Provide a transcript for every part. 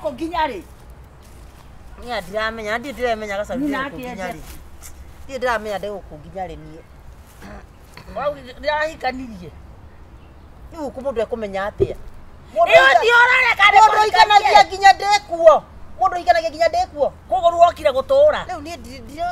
guko nginya ri nya ndiramenya ndiramenya gacaru guko nginya ri ndiramenya guko nginya ri nie wau ndirahikanirie niu kumundu ekumenya atia iyo ndiorare kare mundu ikanagia nginya ndekuo mundu ikanagia nginya ndekuo kogo ruokire gutura riu nie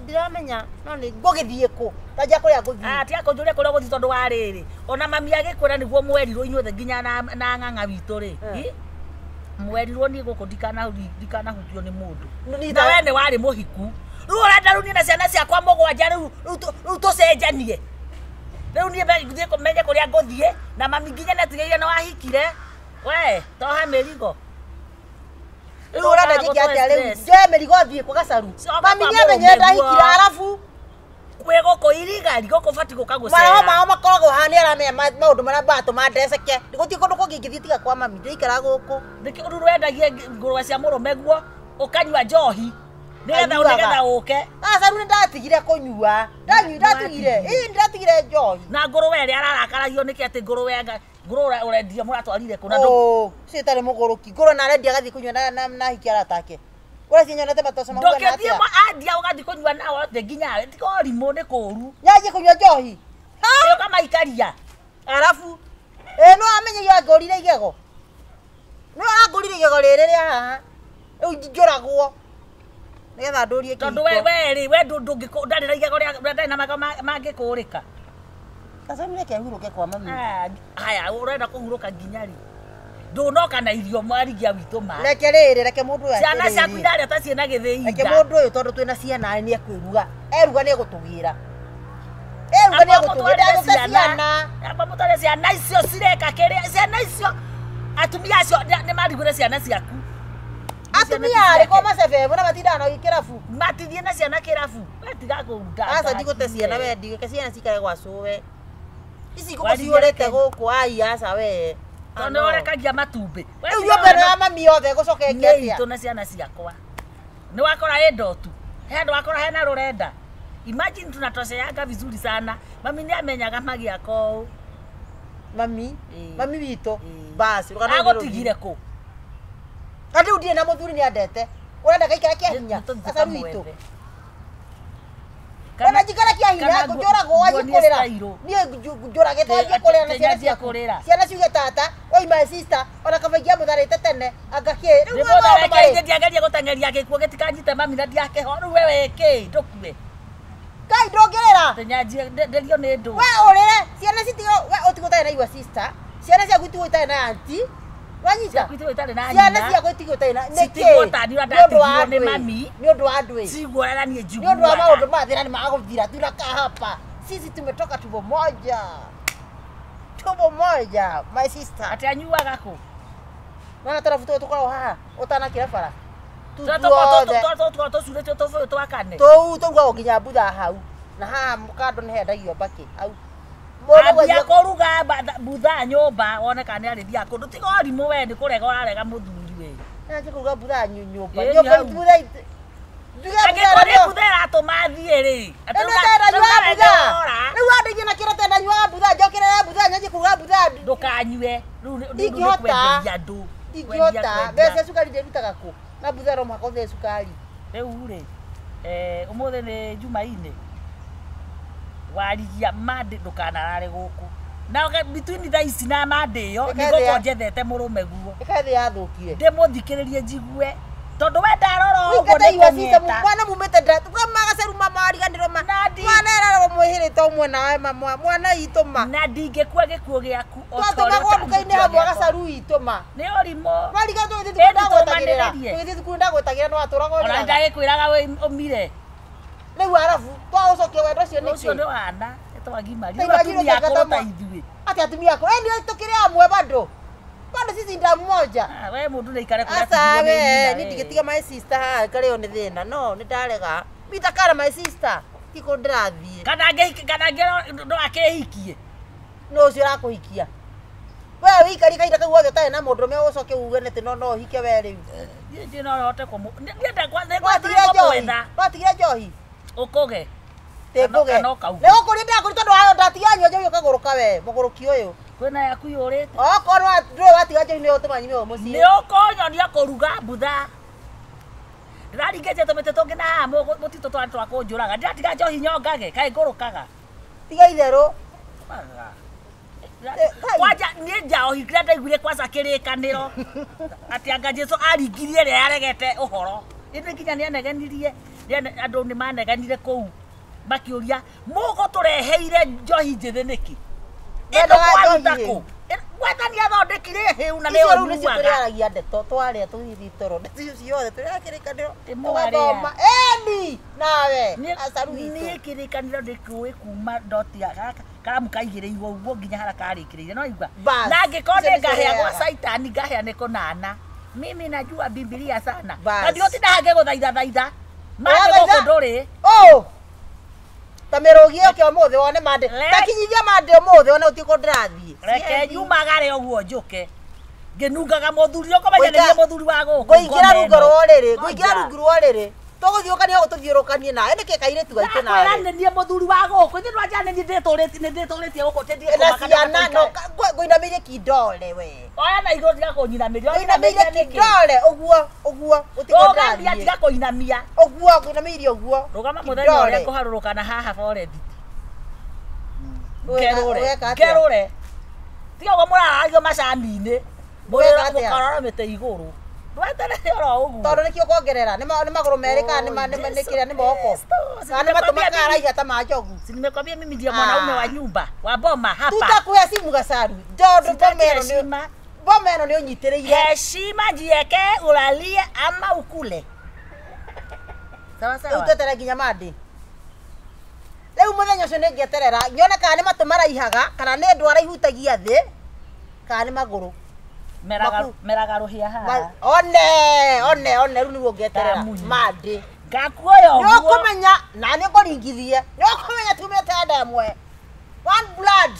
ndiramenya no ni ngugithie ku taja kuria nguthie ati akonjuria kuria guthi tondu wa riri ona mami agikwira niguo mwerirwo inyuothe nginya na ng'ang'a witu ri mwerirwo ni guku ndikana hutio ni mundu na we ni wari muhiku riu urenda riu na ciana ciakwa mugwanja riu tucenjanie riu ni ngithie kumenye kuria nguthie na mami nginya natigeire na wahikire we toha merigo riu urenda njike atia riu je merigo thie kwa gacaru mami ni amenye ndahikira arafu kwe goko irigari goko fati gukagusera mara mao makoragwo hani aramenya maundu maria bato mandeceke ndiguti kundu kungingithie tiga kwa mami ndikara guku ndiki undu rwendagie ngurwa cia murume guo ukanywa njohi nigetha uke gacaru ni ndatigire kunyua ndatigire ndatigire njohi na nguruwe ri ararakarario niki ati nguruwe urendia muratwarire kuna ndu citari muguruki nguruwe na arendia gathi kunywa na hiki aratake ora cinyonete matoso mangwe na atia ndoke andia ugathi kunywa nao the nginya tiko rimu ni kuru nyaje kunywa njohi ha kama ikaria arafu no amenye ya ngorire igego no arangorire igego riri haha riu njoragwo nigetha ndurie kiko tondu we ndungikundarira igego ria ndari na mangikurika gacaru reke huruke kwa mami haya urenda kuhuruka nginya ri ndunoka na irio mwarigia witu ma reke mundu ya ciana ciaku irarĩa ta ciena gĩthĩi reke mundu uyu tondu twina ciana ni ekwiruga eruga ni egutugira ciana amba mutare ciana icio cireka kiria ciana icio atumia acio ni marigure ciana ciaku atumia ariko macebe bona matinda na ikirafu matithie na ciana kirafu batiga kuunda asa ndigute ciana we ndigike ciana cikare gwacuwe ici kuko ciurete guku ai asa we tondu orekagia matumbi riu mbere ya mami yothe gucoke ngetia tu na ciana ciakwa ni wakora endo tu hendo wakora hena rurenda imagine tunatosheanga vizuri sana mami ni amenyaga magia ko mami wito basi agotigire ku kandi udie na muthuri ni andete urenda gaikara kia hinya gacaru wito kana jikara kia hinya njoragwo ajikorera nie njorage to ajikorera na ciana ciakurira ciana ciuge tata oi my sister ona kabagia mutharite tene agakie riu mwana kaije ndiangeria gutengeria gikuo gitikanyite mami na ndiake ho riu wewe ki ndukue kai ndongerera tenyanjie nderio ni ndu we urire ciana citigo we utigutae na iwa sister ciana ciaku itigutae na auntie wanyita kwitwo itare na ciana ciaku itigutae na niki ni ndatigirwo ni mami ni undu wa ndui ciguara ni njugua ni undu wa maundu mathira ni magaguthira tunakaa hapa sisi tumetoka tumbo moja my sister ati anyuaga ku mana tarafuto tukorwo haha utana kirabara tucurĩtio tũbũyũ twakane tũu tũrugagwo nginya mbutha hau na haha kando nĩ hendagio mbakĩ hau ambia kũruga mbutha nyũmba wone kana nĩ arĩthia kũndũ tiga ũrimũ we nĩ kũrega ũrarega mũthuri we nanjĩ kũruga mbutha nyũmba angĩkorwo mbutha ĩratũma thiĩ rĩ rĩu andĩgie na kĩro tena nyuaga mbutha njokerera mbutha nyanjĩ kũruga mbutha ndũkanyue rĩu kwenderia andũ ndingĩhota mbeca cukari ndĩrutaga kũ na mbutha no makothe cukari rĩu rĩ ũmũthĩ nĩ Jumaine warigia mande ndũkanarare gũkũ na between thaa ici na mande ĩyo nĩ gũkũ njethete mũrũme guo ĩkathĩ yathũkire ndĩmũthikĩrĩrie njigue tondu we ndarora uguo ni kũnyita mwana mumete magaceru mamariganĩrwo mwana erarwo mwĩhĩrĩte ũmwe nawe mama mwana itũma na ndingĩkua gĩkuũ gĩaku twatũmagwo nduka-inĩ hamwe gacaru itũma nĩ ũrimũ mariga tũgĩthiĩ thukuru ndagwetagĩra no atũraga ona ndagĩkwĩraga ũmire rĩu arabu twaũcokia wendo ũcio nĩkĩ ũcio nĩ wana nĩtwagimaria rĩu atumia akũrũ ta ithuĩ ati atumia akũrũ nĩ tũkĩrĩ amwe bado sisi ndamu moja we mundu nĩ ikare kũrĩa asa we ni ndigitiga my sister ha kare one thina no ni ndarega bitakara my sister tiko ndirathie kana no akehikie no ucio rakuhikia we wikari kaida kau wothe tae na mundu me ucoke uge nete no hike we riu ndi no hote kumu ndienda kwa watigire njohi ukuge tebuge leo kuri ndakurita ndo hayo ndatiganyo njohi ukaguruka we muguruki uyu kwena yaku yurite okorwa ndwe watiga nje ni utumanyi me muci ni ukonyonia kuruga butha ndiraringeje tumite tungi na hamu mutito twa kunjuraga ndiratiga njohi nyongage kai ngurukaga tiga itheru kwanja ni njaohikire ndaiguire kwanza kirikaniro ati anga Jesu aringirie ria yaregete uhoro indi nginya ni anegenirie andu ni manegenire kou makiuria mugo tureheire njohi njithe niki endo kwaruta ku Wathani athondekire hiu na leo ni turiaragia ndeto twaria tuithitoro ndeto ciothe turiakirikaniro timugathoma eni nawe asaru ni kirikaniro ndikuwi kuma ndotia gaka karamu kaigireirwo uguo nginya hara karikirire no igwa na ngikonde ngahea gwa saitani ngahea ni kunana mimi najua Biblia sana na ndio tindange guthaitha thaitha mande goko nduri tamerogie kyo mothe wone mande takinyithia mande mothe ona utiko ndirathie reke nyumagare oguo njuke nginungaga muthuri ukomenyereria muthuri wa guku ngoigira rungo rworiri ngoigira rungo rworiri tuguthiukania gututhiurukanie nawe niki kairitu gaitu nawe nanie muthuri wa guku ithi ndwajane ni ndituritie guku tendie ciana no ngoinamirie kindole we oya na igoti ga kunyinamiria ngoinamirie kindole uguo utiko ndirathie tiga kuinamia uguo ngoinamirie uguo rugama muthenya uria kuharurukana haha forest kerure tiga uguo muraragio macani-ini mukorora mite iguru ndweterere oro uguo tondu nikio kuongerera ni maguru meri kana ni kira ni moko kana matumaka araiha ta majogu nimekwambia mimi ndio mwanaume wa nyumba wa boma hapa tutakuya simu gacharu ndondo bomeno ni unyitiriire heshima jieke ulalie ama ukule sawa sawa utetera nginya mandi leo muthenya ucio ningeterera nyone kana ni matumara ihaga kana ni ndwara ihutagia thi kana ni maguru meragaruhia haha one riu niguo ngeterera mandi ngakuoya uguo no kumenya na ni ngoringithie no kumenya tumete ndemwe one blood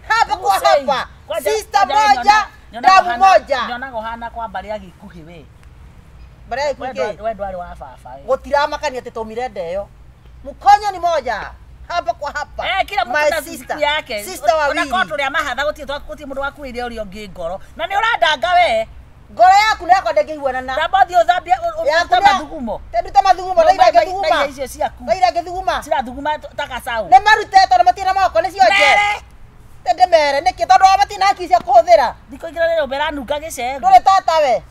hapa kwa hapa sister moja damu moja nyonaga hana kwa bari agikuhi we bari agikuhi we ndwari wa baba gutira makani ati tumire ndeyo mukonyo ni moja hapa kwa hapa kila mtu na sister yake sister wa wili na kotu ria mahatha gutie mundu waku irio uri ongi ngoro na ni urandanga we ngoro yaku nako ndengeiwana na tabothi uthambia uta mathugumo tenduta mathugumo ndaira ngethuguma ndaira icio ciaku ndaira ngethuguma cirathuguma takacau ne marute tondu matina mako ni cionje tende mere niki tondu matina haki cia kuthira thiko igira rero beranunga gicego ndure tata we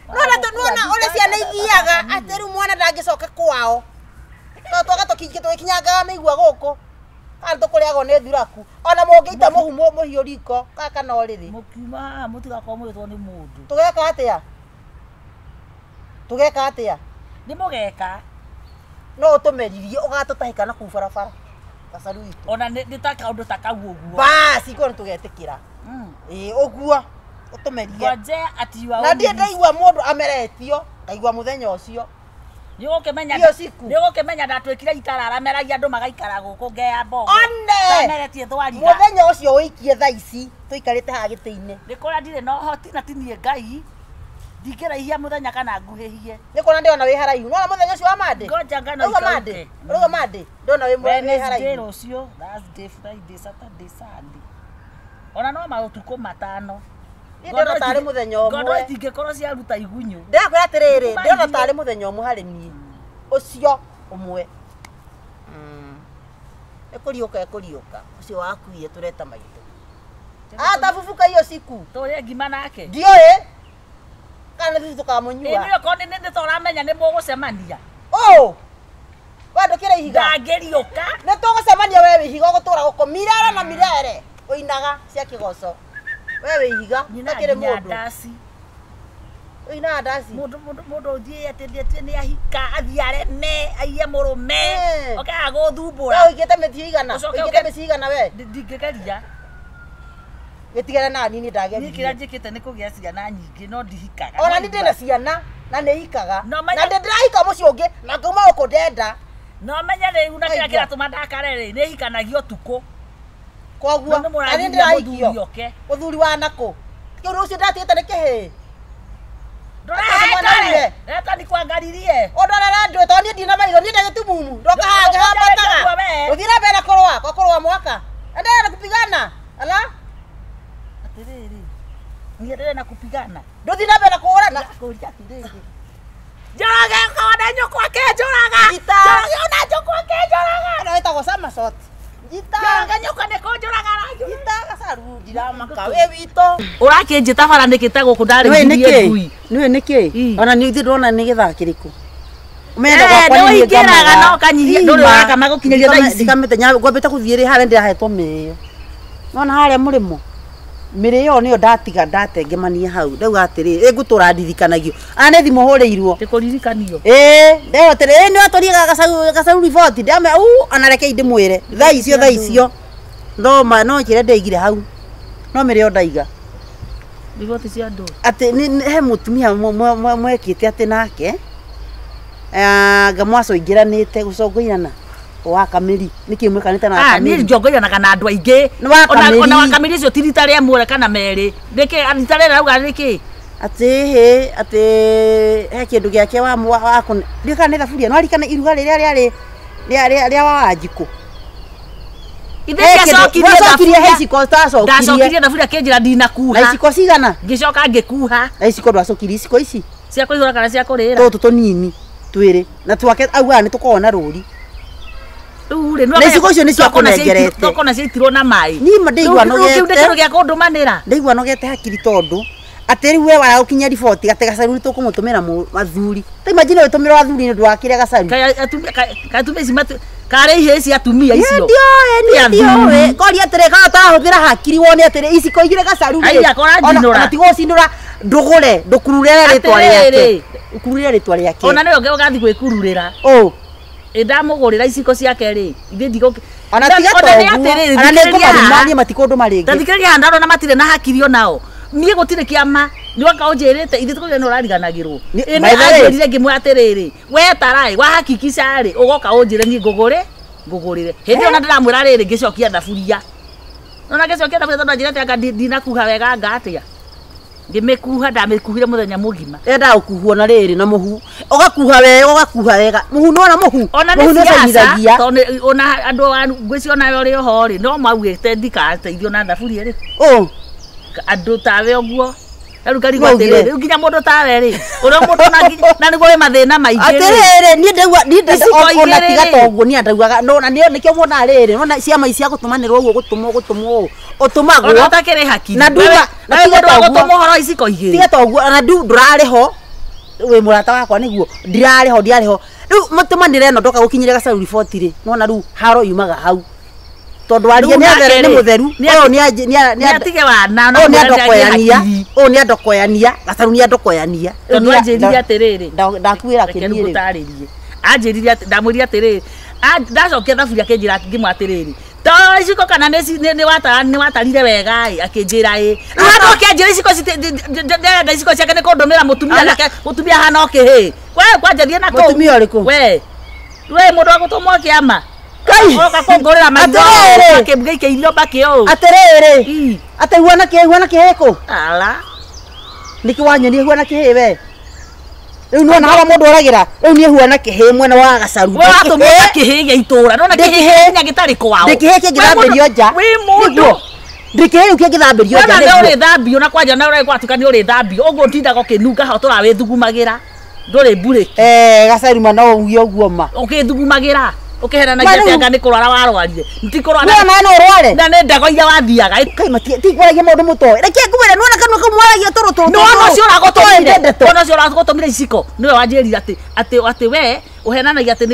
nona uri ciana ithiaga ati riu mwana ndangicoka kwao twaga tukinyaga migua guku kana tukuriago ni thuraku ona mungiita muhumo muhiu riko kaka no riri mukiuma mutigakorwo mwitwo ni mundu tugeka atia ni mugeka no utumeririe ugatutahika na ku barabara gacaru itu ona ni ta kaundu ta kau uguo basi ko tugetikira uguo utumerie ngoje ati wa na ndie ndaigua mundu ameretio ndaigua muthenya ucio ni gukimenya ndatwikire itarara meragia andu magaikara guku ngeya bongo tameretie thwariga muthenya ucio wikie thaa ici tuikarite ha giti-ini ni kuria ndire no hoti na tinie ngai ndingiraihia muthenya kana nguhihie ni kuona ndiona wi haraihu no muthenya ucio wa mande ngoja ngano ikauke ruga mande ndona wi haraihu ndiro ucio Thursday Friday Saturday Sunday ona no mautuko matano ndona tari muthenya omwe ngono itingikorwo cia ruta igunyu ndakwira atiriri ndona tari muthenya omwe hari nie ucio umwe ekuriuka ucio wakuie tureta maitu tabubuka iyo siku turie ngima nake ndioi kana thitu tukamunyua ndio kondi nindi toramenya ni mugucemania wandukire ihiga ndangiriuka ni tugucemania wewe ihiga gutura guko mirara na mirere uinaga cia kigoco wewe ihiga takire mundu ina ndasi mundu thie atendete ni ahika athiare ne aiye murume okaga guthumbura wewe igete methio igana we ndingigeria gitigere na nini ndageria ni kira njikite ni kugia ciana nyingi no ndihikaga ona ni ndina ciana na ni hikaga na ndirahika mucio ungi na kuma uko ndenda no menya riu na kira kira tuma ndakare ri ni hikanagio tuku koguo ani ndirahikio uthuri wa nako kiuru ucio ndatite ni kihi Reta ni kuangalirie. Odorera ndwe toni ndina maitho ni ndagitumumu. Ndoka hanga hambataga. Uthira bena korwa mwaka. Endelea kupigana. Ala? atiriri niendelee na kupigana nduthi na mbere kuurana kuria atiriri Joraga kona nyoko ake joraga Gita ona nyoko ake joraga ana etagwo sama shot Gita joraga nyoko ne ko joraga rangi Gita gacaru ndiramaka we wito urakĩnjĩta bara nĩkĩte gũkũ ndarĩgirie ngui niwe nĩkĩ ona nĩ ndĩrona nĩ gĩthakĩrĩkũ umeenda kwa kwani ngiraga no kanyihia ndũrĩ waka magũkinyĩria thaa ici ndikamĩte ngwambĩte gũthiĩ rĩ harĩa ndĩrahetwo mĩĩo nona harĩa mũrĩmo mĩrĩo nĩyo ndatiga ndatengemania hau ndauga atĩrĩ ngũtũra ndirikanagia ana nĩ thimũ hũrĩirwo ndĩkũririkanio ndeo atĩrĩ nĩ watũrie gacaru report ndame ana reke ndĩmwĩre thaa icio ndoma no njĩre ndeigire hau no mĩrĩo ndaiga report cia andũ atĩ he mũtumia mwekĩte atĩ nake ngamwaco ingĩranĩte gũcongoirana wa kamiri niki mwekanite na kamiri ni njongoiranaga na andu aingi ona wa kamiri cio tirita ria mwere kana meri niki arita ria rauga niki ati he kindu giake wa ndika ni thaburia no arikana iruga ria wa njiko Ndacokirie thaburia kinjira ndinakuha na iciko cigana ngicoka ngikuha na iciko ndwacokirie iciko ici cia kuihura kana cia kurira tutu tunini twiri na twake auga ni tukona ruri ure no iciko icio ni cia kunengerete tokona ciitirwo na mai ni ndeigua nogete kindu gia kundumanira ndeigua nogete hakiri tondu ateri we wara gukinya report gate gacaru tukumutumira mathuri ta imagine wetumira wathuri ndu wakire gacaru katumia ici kare ihe cia atumia icio ndio kori atere kana tahuthira hakiri wone atere iciko igire gacaru ona tigo cindura ndugure ndukururira ritwa riake ukururira ritwa riake ona niyo ngathi gwikururira ndamugurira iciko ciake ri ithi ndigo ona tiga togu ana ne kumarumani matikundu maringi tathikiriria ndaro na matire na hakiri onao nie gutire kiama ni wakaonjerete ithi tuko no rariganagirwo ene anjirire ngimwe atiriri we tarai wa hakikisha ri ugoka onjire ni ngugurire hindi ona ndiramwira riri ngicokia thaburia ona ngicokia thaburia tondu anjirete anga ndinakuha wega ngatia ngimekuha ndamekuhire muthenya mugima enda ukuhuo na riri na muhu ugakuha wega muhu no na muhu no cainithagia ona andu ngwisi ona yo ri ho ri no mauite ndikateithio na thaburia ri andu tawe oguo riu ngarigo atiriri riu nginya mundu tawe ri uria mundu na niguo wi mathina maingi atiriri ni ndegwa ona tiga toguo ni andaugaga no na nikio mona riri no ciama icia gutumanirwo uguo gutumwo utumagwo ona utakire haki na nduma na tiga toguo gutumwo iciko igiri tiga toguo na ndurari ho we murata wakwa niguo ndirari ho riu mutumanire no ndoka gukinyira gacaru report ri no na riu haro yumaga hau tondu warie ni mutheru uyu ni atige wana no ni andokoyania gacaru ni andokoyania tondu anjiriria atiriri ndakwira kinire anjiriria ndamwiria atiriri ndacokia thaburia kinjira ngimwa atiriri to iciko kana ni watarire wega akinjira andu akinjira iciko ciake ni kundumira mutumia hana okihi we kwanjarie na mutumia uriku we mundu wa gutumwo kiama kai oka kongorera maitho akimgeike irio bakio atiriri ate huana kiheko ala niki wanyoni huana kihiwe riu nona haba mundu oragira riu ni huana kihi mwena wa gacaru we atumwo kihi ya itura nona kihi nya gitari kwao ndikihi kingithambirio nja we mundu ndikihi riu kingithambirio nja nona uri thambio na kwanja na uri kwatukani uri thambio uguo tindaga kinunga ho tura we thugumagira nduri mbure gacaru mana uguo ma ukithugumagira ukiheranagia anga ni kurwara warwarire ntikurwara na no rware na ne ndago ira wathiaga kai mati ti kwaragia mundu mutoe reke ngumire nona kanwa kamwaragia turutu no cio ragotomire ona cio ragotomire iciko niwe wanjirira ati we uhenanagia ati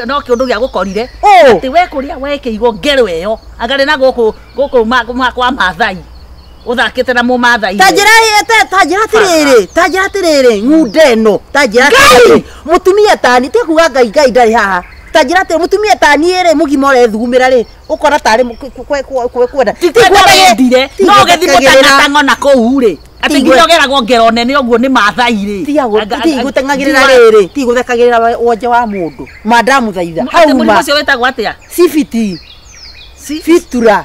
no kiundu gia gukorire ati we kuria wekiigwo ngero iyo agari na guku kwa mathai uthakite na mumathai tajira atiriri ng'undeno tajira mutumia tani te kuga ngai ndari haha tajira te mutumia tani ere mugima ore thugumira ri ukora tari kwenda tikwendire no gethimo tangatango na kou ri ati ngirogeragwo ngero nene uguo ni mathai ri ti gutengagirira riri ti guthekagirira wonje wa mundu madamu thaitha hau ma cio wetagwo atia sifiti fitura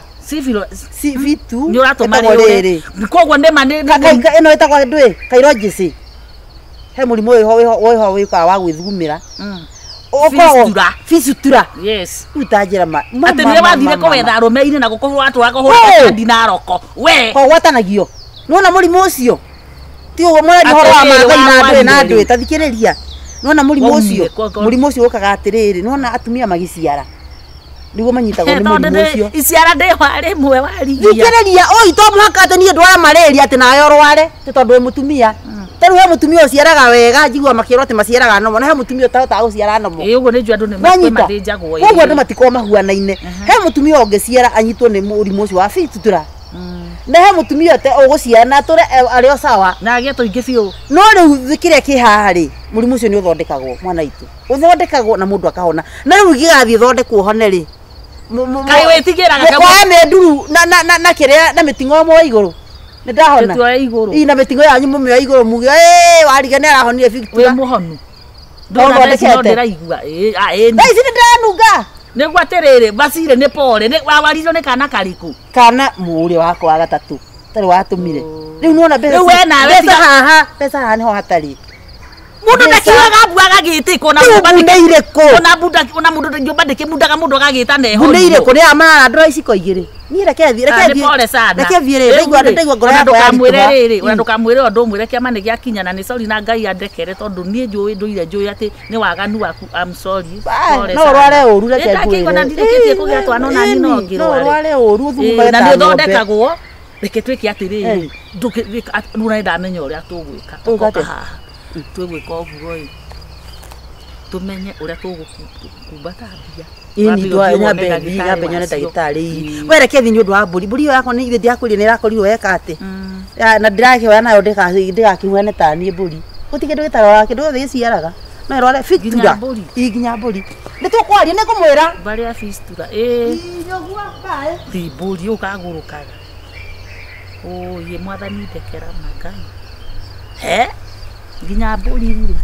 vitu ni uratumari uri koguo ndema ni ino etagwa ndui kairojisi he murimu wo wika wa gwithugumira Fistula. Fistula. Yes. Utajira ma. Ate ni wathire kowetha arume-ini na gukorwo watwara kandi na roko. We. Ko watanagio. Nona murimu ucio. Ti ugo mwana ni horo wa mathai na andu etathikiriria. Nona murimu ucio ukaga atiriri. Nona atumia magiciara. Niguo manyitagwo ni murimu ucio. Iciara ndi wari mwe warigia. Thikiriria oi to muhaka ate ni ndwara malaria ate nayo rware. Ti tondu mutumia. Taru he mutumia uciaraga wega njigua makiro ate maciaraga nomo na he mutumia utahota guciara nomo. Ugo ni njua andu ni mathĩnjagwo. Ugo andu matiko mahuanaine. He mutumia ungiciara anyitwo ni murimu ucio wa fistula. Na he mutumia te uguciara na tore ario sawa na ageto ingi biu. No riu thikiria ki haha ri murimu ucio ni uthondekagwo mwana itu. Uthondekagwo na mundu akahona. Na riu gigathi thondekwo hone ri. Kai wetigiraga kwa me nduru na kiria na mitingo mo iguru. Ni ndahona. Tuwa iguru. Ina mitingo yanyu mumio iguru muge wariga ni arahonire fistula. We muhonu. Ndona ndiraigua. Ni ndanunga. Niguo atiriri bacire ni pole ni wawarirwo ni kana kariku kana muri wako wa gatatu tari watumire riu nuona pesa we nawe pesa haha niho hatari mundu ndakiwaga buaga gitiko na mbandike ko ona mundu ndambandike mundaga mundu agagita neho bundeire ko ni amara ndora iciko igiri ni reke thiire ndaigua ngoro yakwa yakamwire riri ona ndukamwire undu mwire kiama ni giakinya na ni sorry na Ngai andekere tondu nie njui nduire njui ati ni waganu waku I'm sorry no rware uru reke ngwire na ndireketie kugia twana na ni no ngirware no rware uru thumba na ni thondekagwo reke twiki atiriri nuna ndamenya uria tugwika tukoka haha twegwika uguo tumenye uria tugukumbata mbia ini ndwa nyambe nyone ndagitari wereke thi nyundu wa mburi yako ni ithi yakuri ni rakorirwo weka ati na ndirake wa nayo ndikakihuane ta ni mburi utige ndugitara kindu gothe giciaraga no irware fistula iginya mburi ni tukwaria ni kumwira bari ya fistula nyogua kae thi mburi ukagurukaga ye mwathani ndekera Ngai he ginya mburi ri